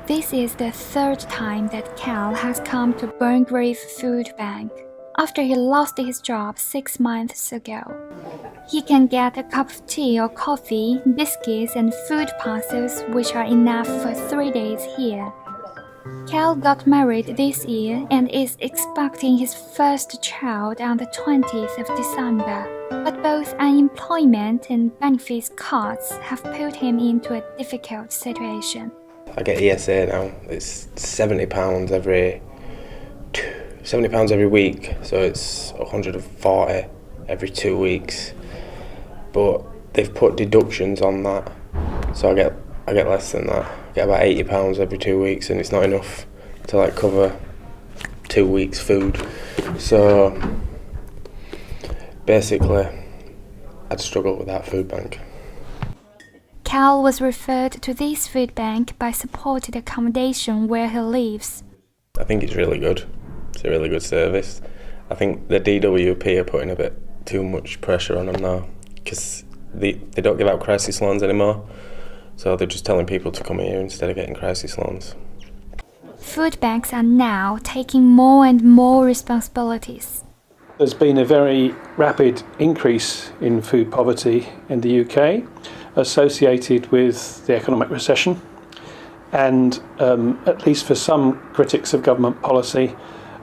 This is the third time that Cal has come to Burngreave Food Bank after he lost his job 6 months ago. He can get a cup of tea or coffee, biscuits and food parcels which are enough for 3 days here. Cal got married this year and is expecting his first child on the 20th of December. But both unemployment and benefits cuts have put him into a difficult situation. I get ESA now. It's £70 every week, so it's 140 every 2 weeks. But they've put deductions on that, so I get less than that. I get about £80 every 2 weeks, and it's not enough to cover 2 weeks' food. So basically, I'd struggle with that food bank. Cal was referred to this food bank by supported accommodation where he lives. I think it's really good. It's a really good service. I think the DWP are putting a bit too much pressure on them now because they don't give out crisis loans anymore. So they're just telling people to come here instead of getting crisis loans. Food banks are now taking more and more responsibilities. There's been a very rapid increase in food poverty in the UK associated with the economic recession and, at least for some critics of government policy,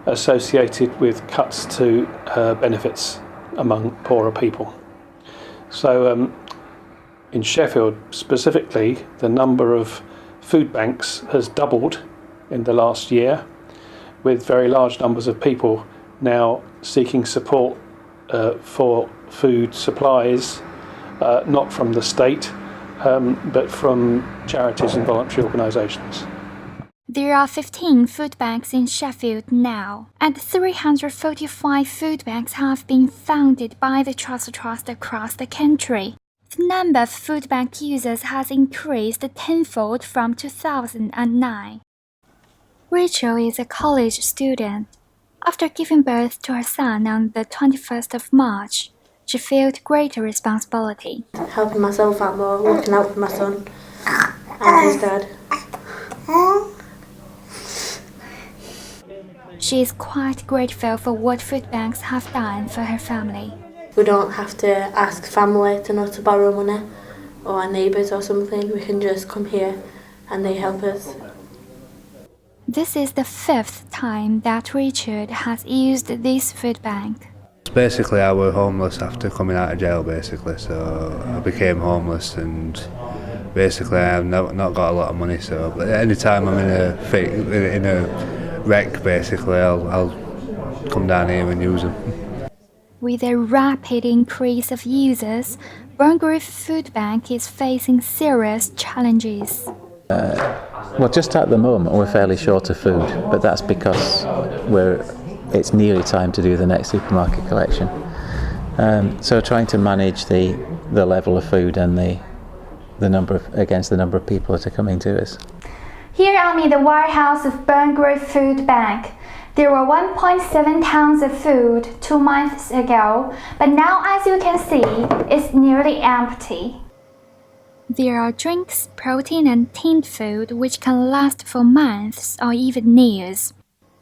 associated with cuts to benefits among poorer people. So in Sheffield specifically, the number of food banks has doubled in the last year, with very large numbers of people now seeking support for food supplies, not from the state, but from charities and voluntary organisations. There are 15 food banks in Sheffield now, and 345 food banks have been founded by the Trust across the country. The number of food bank users has increased tenfold from 2009. Rachel is a college student. After giving birth to her son on the 21st of March, she felt greater responsibility. Helping myself out more, looking out for my son and his dad. She is quite grateful for what food banks have done for her family. We don't have to ask family to borrow money or our neighbours or something. We can just come here and they help us. This is the 5th time that Richard has used this food bank. Basically, I was homeless after coming out of jail, basically, so I became homeless and basically I've not got a lot of money, so but any time I'm in a wreck, basically, I'll come down here and use them. With a rapid increase of users, Burngreave Food Bank is facing serious challenges. Well, just at the moment we're fairly short of food, but that's because it's nearly time to do the next supermarket collection. So trying to manage the level of food and the number of people that are coming to us. Here I'm in the warehouse of Burngreave Food Bank. There were 1.7 tons of food 2 months ago, but now, as you can see, it's nearly empty. There are drinks, protein and tinned food which can last for months or even years.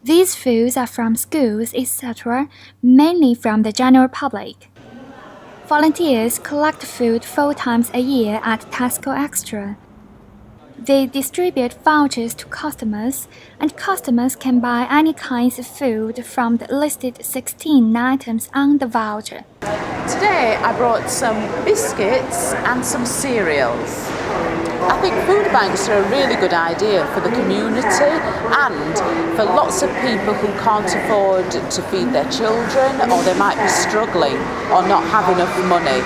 These foods are from schools, etc., mainly from the general public. Volunteers collect food 4 times a year at Tesco Extra. They distribute vouchers to customers, and customers can buy any kinds of food from the listed 16 items on the voucher. Today I brought some biscuits and some cereals. I think food banks are a really good idea for the community and for lots of people who can't afford to feed their children, or they might be struggling or not have enough money.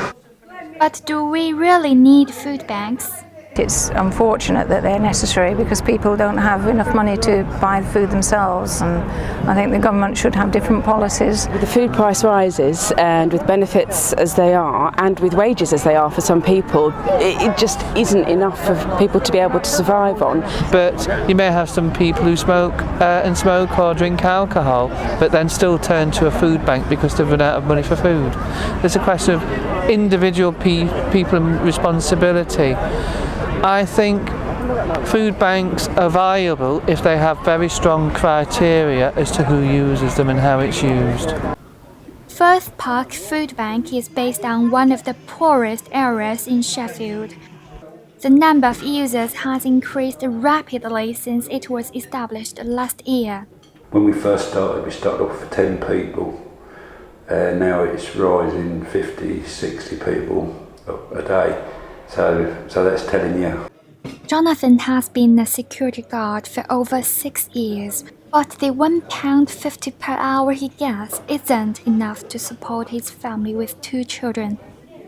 But do we really need food banks? It's unfortunate that they're necessary because people don't have enough money to buy the food themselves, and I think the government should have different policies. With the food price rises and with benefits as they are and with wages as they are for some people, it just isn't enough for people to be able to survive on. But you may have some people who smoke or drink alcohol but then still turn to a food bank because they've run out of money for food. There's a question of individual people and responsibility. I think food banks are viable if they have very strong criteria as to who uses them and how it's used. Firth Park Food Bank is based on one of the poorest areas in Sheffield. The number of users has increased rapidly since it was established last year. When we first started, we started off with 10 people. Now it's rising 50, 60 people a day. So that's telling you. Jonathan has been a security guard for over 6 years, but the £1.50 per hour he gets isn't enough to support his family with 2 children.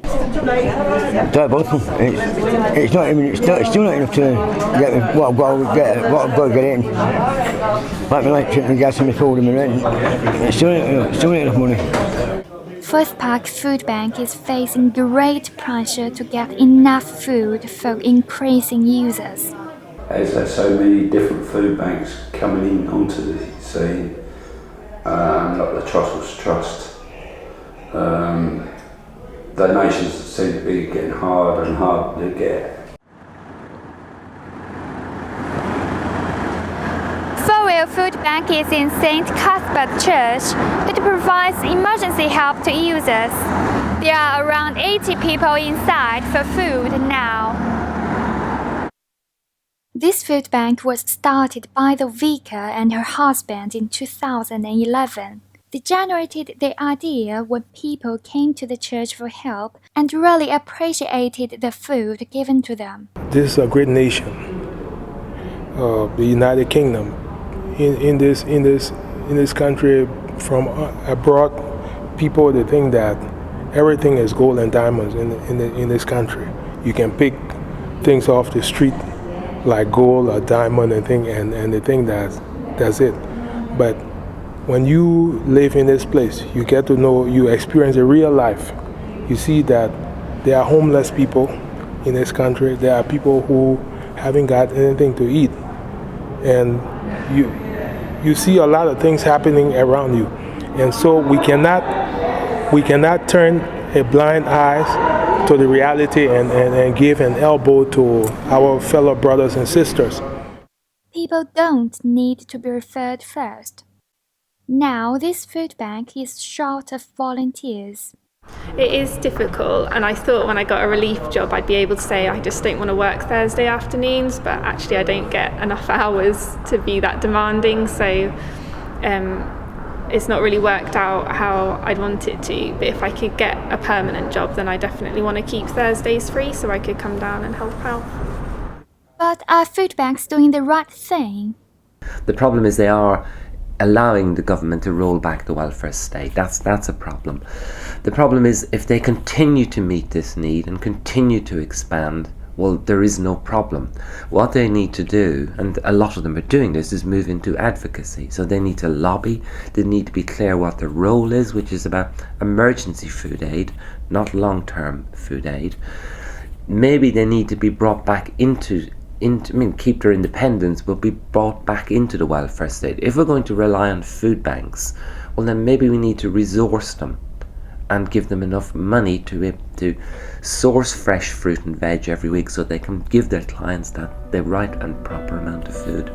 Don't bother. It's still not enough to get what I've got to get in. Like my electric, my gas and my food and my rent. It's still not enough money. Firth Park Food Bank is facing great pressure to get enough food for increasing users. As there's so many different food banks coming in onto the scene, like the Trussell's Trust, donations seem to be getting harder and harder to get. Forwell Food Bank is in St. Cuthbert Church. It provides emergency help to users. There are around 80 people inside for food now. This food bank was started by the vicar and her husband in 2011. They generated the idea when people came to the church for help and really appreciated the food given to them. This is a great nation, the United Kingdom. In this country, from abroad, people they think that everything is gold and diamonds in this country. You can pick things off the street like gold or diamond and they think that's it. But when you live in this place, you get to know, you experience a real life. You see that there are homeless people in this country. There are people who haven't got anything to eat, and you see a lot of things happening around you, and so we cannot turn a blind eye to the reality and give an elbow to our fellow brothers and sisters. People don't need to be referred first. Now this food bank is short of volunteers. It is difficult, and I thought when I got a relief job I'd be able to say I just don't want to work Thursday afternoons, but actually I don't get enough hours to be that demanding, so it's not really worked out how I'd want it to. But if I could get a permanent job, then I definitely want to keep Thursdays free so I could come down and help out. But are food banks doing the right thing? The problem is they are allowing the government to roll back the welfare state. That's a problem. The problem is if they continue to meet this need and continue to expand, well, there is no problem. What they need to do, and a lot of them are doing this, is move into advocacy. So they need to lobby, they need to be clear what their role is, which is about emergency food aid, not long-term food aid. Maybe they need to be brought back keep their independence, but be brought back into the welfare state. If we're going to rely on food banks, well then maybe we need to resource them and give them enough money to source fresh fruit and veg every week so they can give their clients the right and proper amount of food.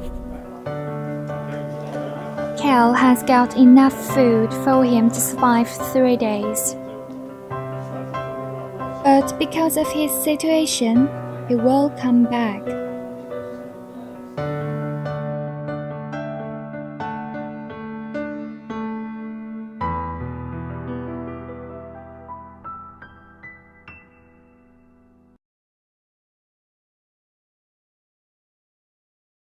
Kel has got enough food for him to survive 3 days. But because of his situation, he will come back.